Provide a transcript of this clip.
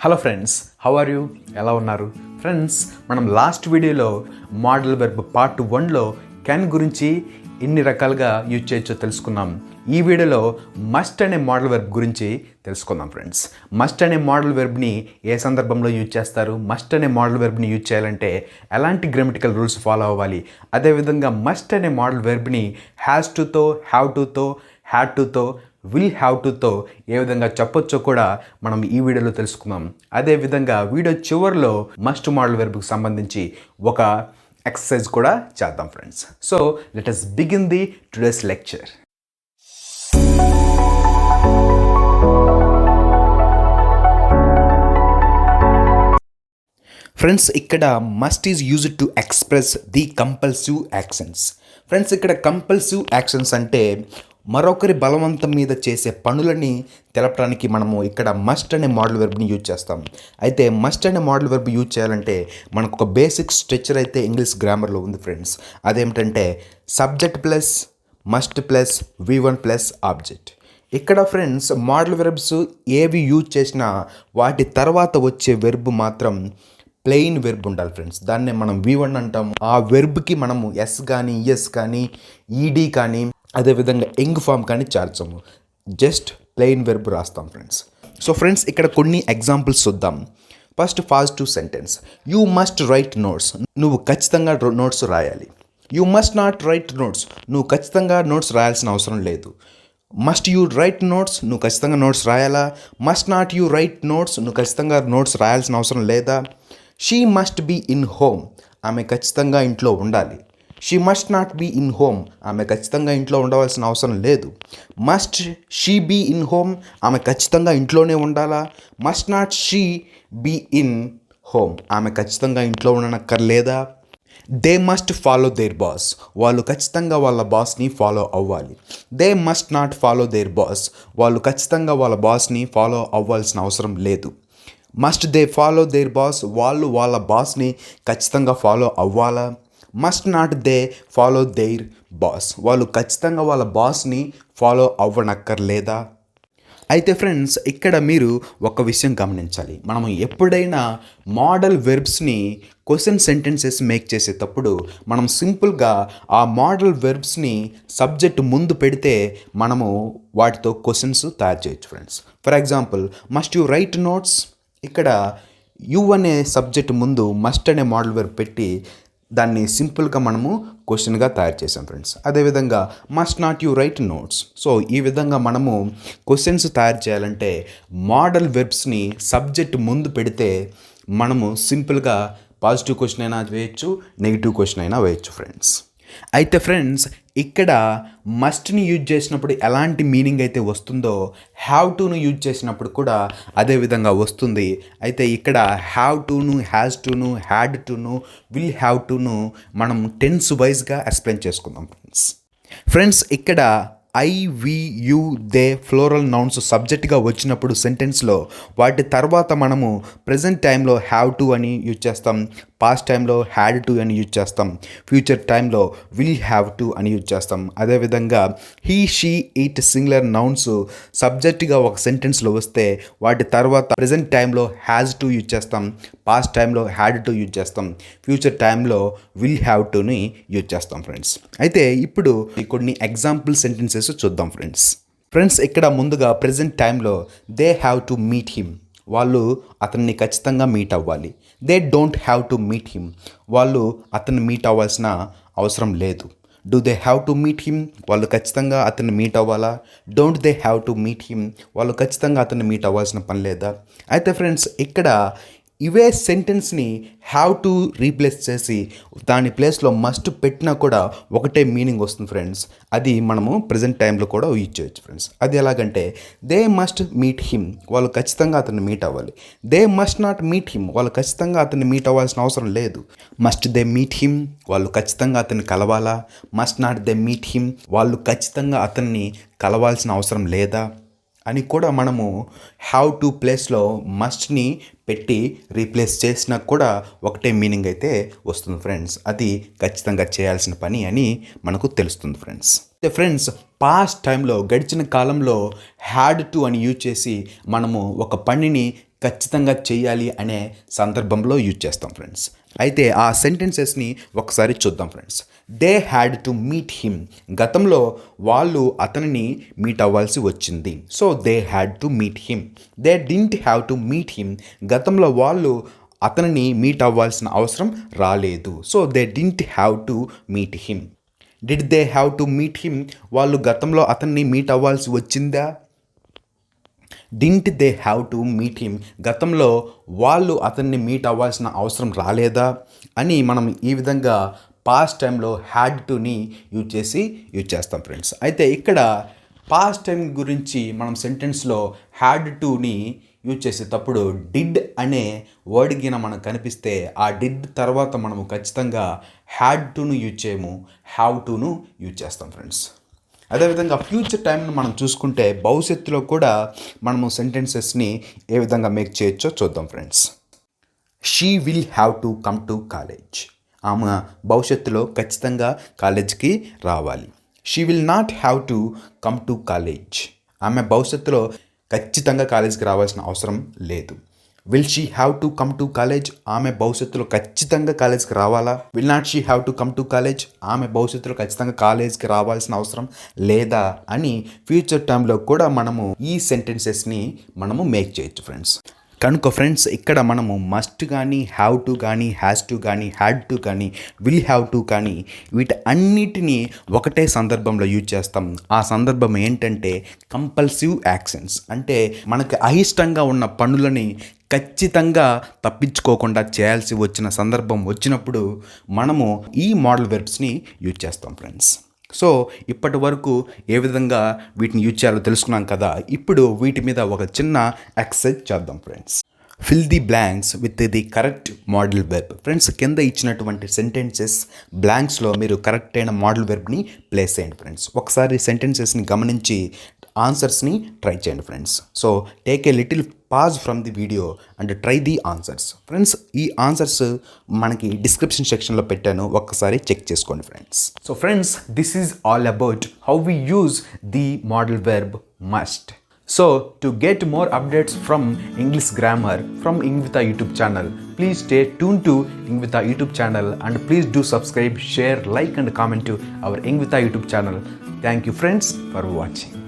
Hello friends, how are you? ఎలా ఉన్నారు friends? మనం లాస్ట్ వీడియోలో మోడల్ వెర్బ్ పార్ట్ 1లో కెన్ గురించి ఎన్ని రకాలుగా యూజ్ చేయొచ్చో తెలుసుకున్నాం. ఈ వీడియోలో మస్ట్ అనే మోడల్ వెర్బ్ గురించి తెలుసుకుందాం ఫ్రెండ్స్. మస్ట్ అనే మోడల్ వెర్బ్ని ఏ సందర్భంలో యూజ్ చేస్తారు, మస్ట్ అనే మోడల్ వెర్బ్ని యూజ్ చేయాలంటే ఎలాంటి గ్రామటికల్ రూల్స్ ఫాలో అవ్వాలి, అదేవిధంగా మస్ట్ అనే మోడల్ వెర్బ్ని హ్యాస్ టుతో, హ్యావ్ టుతో, హ్యాడ్ టుతో, విల్ హ్యావ్ టుతో ఏ విధంగా చెప్పొచ్చో కూడా మనం ఈ వీడియోలో తెలుసుకుందాం. అదేవిధంగా వీడియో చివరిలో మస్ట్ మోడల్ వెర్బ్కి సంబంధించి ఒక ఎక్సర్సైజ్ కూడా చేద్దాం friends. So let us begin the today's lecture. Friends, ఇక్కడ must is used to express the compulsive actions. Friends, ఇక్కడ కంపల్సివ్ యాక్షన్స్ అంటే మరొకరి బలవంతం మీద చేసే పనులని తెలపడానికి మనము ఇక్కడ మస్ట్ అనే మోడల్ వెర్బ్ని యూజ్ చేస్తాం. అయితే మస్ట్ అనే మోడల్ వెర్బ్ యూజ్ చేయాలంటే మనకు ఒక బేసిక్ స్ట్రక్చర్ అయితే ఇంగ్లీష్ గ్రామర్లో ఉంది ఫ్రెండ్స్. అదేమిటంటే subject plus must plus V1 plus object. ఇక్కడ ఫ్రెండ్స్ మోడల్ వెర్బ్స్ ఏవి యూజ్ చేసినా వాటి తర్వాత వచ్చే వెర్బ్ మాత్రం ప్లెయిన్ వెర్బ్ ఉండాలి ఫ్రెండ్స్. దాన్నే మనం V1 అంటాము. ఆ వెర్బ్కి మనము ఎస్ కానీ ఈఎస్ కానీ ఈడీ కానీ అదేవిధంగా ఎంగ్ ఫామ్ కానీ చేర్చము. జస్ట్ ప్లెయిన్ వెర్బ్ రాస్తాం ఫ్రెండ్స్. సో ఫ్రెండ్స్, ఇక్కడ కొన్ని ఎగ్జాంపుల్స్ చూద్దాం. First positive sentence, you must write notes. నువ్వు ఖచ్చితంగా నోట్స్ రాయాలి. You must not write notes. నువ్వు ఖచ్చితంగా నోట్స్ రాయాల్సిన అవసరం లేదు. Must you write notes. నువ్వు ఖచ్చితంగా నోట్స్ రాయాలా. Must not you write notes. నువ్వు ఖచ్చితంగా నోట్స్ రాయాల్సిన అవసరం లేదా. She must be in home. ఆమె ఖచ్చితంగా ఇంట్లో ఉండాలి. She must not be in home. ఆమె ఖచ్చితంగా ఇంట్లో ఉండవలసిన అవసరం లేదు. Must she be in home. ఆమె ఖచ్చితంగా ఇంట్లోనే ఉండాలా. Must not she be in home. ఆమె ఖచ్చితంగా ఇంట్లో ఉండనక్కర్లేదా. They must follow their boss. వాళ్ళు ఖచ్చితంగా వాళ్ళ బాస్ని ఫాలో అవ్వాలి. They must not follow their boss. వాళ్ళు ఖచ్చితంగా వాళ్ళ బాస్ని ఫాలో అవ్వాల్సిన అవసరం లేదు. Must they follow their boss. వాళ్ళు వాళ్ళ బాస్ని ఖచ్చితంగా ఫాలో అవ్వాలా. Must not they follow their boss. వాళ్ళు ఖచ్చితంగా వాళ్ళ బాస్ని ఫాలో అవ్వనక్కర్లేదా. అయితే ఫ్రెండ్స్, ఇక్కడ మీరు ఒక విషయం గమనించాలి. మనం ఎప్పుడైనా మోడల్ వెర్బ్స్ని క్వశ్చన్ సెంటెన్సెస్ మేక్ చేసేటప్పుడు మనం సింపుల్గా ఆ మోడల్ వెర్బ్స్ని సబ్జెక్ట్ ముందు పెడితే మనము వాటితో క్వశ్చన్స్ తయారు చేయొచ్చు friends. For example, must you write notes. ఇక్కడ యు అనే సబ్జెక్ట్ ముందు మస్ట్ అనే మోడల్ వెర్బ్ పెట్టి దాన్ని సింపుల్గా మనము క్వశ్చన్గా తయారు చేసాం ఫ్రెండ్స్. అదేవిధంగా must not you write notes. So ఈ విధంగా మనము క్వశ్చన్స్ తయారు చేయాలంటే మోడల్ వెర్బ్స్ని సబ్జెక్ట్ ముందు పెడితే మనము సింపుల్గా పాజిటివ్ క్వశ్చన్ అయినా వేయచ్చు, నెగిటివ్ క్వశ్చన్ అయినా వేయచ్చు ఫ్రెండ్స్. అయితే ఫ్రెండ్స్, ఇక్కడ మస్ట్ని యూజ్ చేసినప్పుడు ఎలాంటి మీనింగ్ అయితే వస్తుందో హ్యావ్ టును యూజ్ చేసినప్పుడు కూడా అదే విధంగా వస్తుంది. అయితే ఇక్కడ హ్యావ్ టును, హ్యాస్ టును, హ్యాడ్ టును, విల్ హ్యావ్ టును మనం టెన్స్ వైజ్గా ఎక్స్ప్లెయిన్ చేసుకుందాం ఫ్రెండ్స్. ఫ్రెండ్స్, ఇక్కడ I, we, you, they plural nouns సబ్జెక్ట్గా వచ్చినప్పుడు సెంటెన్స్లో వాటి తర్వాత మనము ప్రజెంట్ టైంలో హ్యావ్ టు అని యూజ్ చేస్తాం, పాస్ట్ టైంలో హ్యాడ్ టు అని యూజ్ చేస్తాం, ఫ్యూచర్ టైంలో విల్ హ్యావ్ టు అని యూజ్ చేస్తాం. అదేవిధంగా he, she, it singular nouns సబ్జెక్ట్గా ఒక సెంటెన్స్లో వస్తే వాటి తర్వాత ప్రజెంట్ టైంలో హ్యాజ్ టు యూజ్ చేస్తాం, పాస్ట్ టైంలో హ్యాడ్ టు యూజ్ చేస్తాం, ఫ్యూచర్ టైంలో విల్ హ్యావ్ టుని యూజ్ చేస్తాం ఫ్రెండ్స్. అయితే ఇప్పుడు కొన్ని ఎగ్జాంపుల్ సెంటెన్సెస్ చూద్దాం ఫ్రెండ్స్. ఫ్రెండ్స్, ఇక్కడ ముందుగా ప్రజెంట్ టైంలో they have to meet him. వాళ్ళు అతన్ని ఖచ్చితంగా మీట్ అవ్వాలి. They don't have to meet him. వాళ్ళు అతన్ని మీట్ అవ్వాల్సిన అవసరం లేదు. Do they have to meet him. వాళ్ళు ఖచ్చితంగా అతన్ని మీట్ అవ్వాలా. Don't they have to meet him. వాళ్ళు ఖచ్చితంగా అతన్ని మీట్ అవ్వాల్సిన పని లేదా. అయితే ఫ్రెండ్స్, ఇక్కడ ఇవే సెంటెన్స్ని హ్యావ్ టు రీప్లేస్ చేసి దాని ప్లేస్లో మస్ట్ పెట్టినా కూడా ఒకటే మీనింగ్ వస్తుంది ఫ్రెండ్స్. అది మనము ప్రజెంట్ టైంలో కూడా యూజ్ చేయొచ్చు ఫ్రెండ్స్. అది ఎలాగంటే దే మస్ట్ మీట్ హిమ్. వాళ్ళు ఖచ్చితంగా అతన్ని మీట్ అవ్వాలి. They must not meet him. వాళ్ళు ఖచ్చితంగా అతన్ని మీట్ అవ్వాల్సిన అవసరం లేదు. Must they meet him. వాళ్ళు ఖచ్చితంగా అతన్ని కలవాలా. Must not they meet him. వాళ్ళు ఖచ్చితంగా అతన్ని కలవాల్సిన అవసరం లేదా అని కూడా మనము హ్యావ్ టు ప్లేస్లో మస్ట్ని పెట్టి రీప్లేస్ చేసినా కూడా ఒకటే మీనింగ్ అయితే వస్తుంది ఫ్రెండ్స్. అది ఖచ్చితంగా చేయాల్సిన పని అని మనకు తెలుస్తుంది ఫ్రెండ్స్. ఫ్రెండ్స్, పాస్ట్ టైంలో గడిచిన కాలంలో హ్యాడ్ టు అని యూజ్ చేసి మనము ఒక పనిని ఖచ్చితంగా చేయాలి అనే సందర్భంలో యూజ్ చేస్తాం ఫ్రెండ్స్. అయితే ఆ సెంటెన్సెస్ని ఒకసారి చూద్దాం friends. They had to meet him, గతంలో వాళ్ళు అతనిని మీట్ అవ్వాల్సి వచ్చింది. So they had to meet him. They didn't have to meet him, గతంలో వాళ్ళు అతనిని మీట్ అవ్వాల్సిన అవసరం రాలేదు. So they didn't have to meet him. Did they have to meet him, వాళ్ళు గతంలో అతన్ని మీట్ అవ్వాల్సి వచ్చిందా? Didn't they have to meet him, గతంలో వాళ్ళు అతన్ని మీట్ అవ్వాల్సిన అవసరం రాలేదా అని మనం ఈ విధంగా పాస్ట్ టైంలో హ్యాడ్ టుని యూజ్ చేస్తాం ఫ్రెండ్స్. అయితే ఇక్కడ పాస్ట్ టైం గురించి మనం సెంటెన్స్లో హ్యాడ్ టుని యూజ్ చేసేటప్పుడు డిడ్ అనే వర్డ్ గిన మనకు కనిపిస్తే ఆ డిడ్ తర్వాత మనము ఖచ్చితంగా హ్యాడ్ టును యూజ్ చేయము, హ్యావ్ టును యూజ్ చేస్తాం ఫ్రెండ్స్. అదేవిధంగా ఫ్యూచర్ టైంను మనం చూసుకుంటే భవిష్యత్తులో కూడా మనము సెంటెన్సెస్ని ఏ విధంగా మేక్ చేయొచ్చో చూద్దాం friends. She will have to come to college, ఆమె భవిష్యత్తులో ఖచ్చితంగా కాలేజ్కి రావాలి. She will not have to come to college, ఆమె భవిష్యత్తులో ఖచ్చితంగా కాలేజ్కి రావాల్సిన అవసరం లేదు. Will she have to come to college, ఆమె భవిష్యత్తులో ఖచ్చితంగా కాలేజ్కి రావాలా? Will not she have to come to college, ఆమె భవిష్యత్తులో ఖచ్చితంగా కాలేజ్కి రావాల్సిన అవసరం లేదా అని ఫ్యూచర్ టైంలో కూడా మనము ఈ సెంటెన్సెస్ని మనము మేక్ చేయొచ్చు ఫ్రెండ్స్. కనుక ఫ్రెండ్స్ ఇక్కడ మనము మస్ట్ కానీ, హ్యావ్ టు కానీ, హ్యాస్ టు కానీ, హ్యాడ్ టు కానీ, విల్ హ్యావ్ టు కానీ వీటి అన్నిటినీ ఒకటే సందర్భంలో యూజ్ చేస్తాం. ఆ సందర్భం ఏంటంటే కంపల్సివ్ యాక్షన్స్, అంటే మనకు అయిష్టంగా ఉన్న పనులని ఖచ్చితంగా తప్పించుకోకుండా చేయాల్సి వచ్చిన సందర్భం వచ్చినప్పుడు మనము ఈ మోడల్ వెర్బ్స్ని యూజ్ చేస్తాం ఫ్రెండ్స్. సో ఇప్పటి వరకు ఏ విధంగా వీటిని యూజ్ చేయాలో తెలుసుకున్నాం కదా. ఇప్పుడు వీటి మీద ఒక చిన్న ఎక్సర్సైజ్ చేద్దాం friends. Fill the blanks with the correct modal verb. Friends కింద ఇచ్చినటువంటి సెంటెన్సెస్ బ్లాంక్స్లో మీరు కరెక్ట్ అయిన మోడల్ వెర్బ్ని ప్లేస్ చేయండి ఫ్రెండ్స్. ఒకసారి సెంటెన్సెస్ని గమనించి ఆన్సర్స్ని ట్రై చేయండి friends. So take a little pause from the video and try the answers. Friends ఈ ఆన్సర్స్ మనకి డిస్క్రిప్షన్ సెక్షన్లో పెట్టాను, ఒక్కసారి చెక్ చేసుకోండి friends. So friends this is all about how we use the modal verb must. So to get more updates from English grammar from Ingvita YouTube channel, please stay tuned to Ingvita YouTube channel and please do subscribe, share, like and comment to our Ingvita YouTube channel. Thank you friends for watching.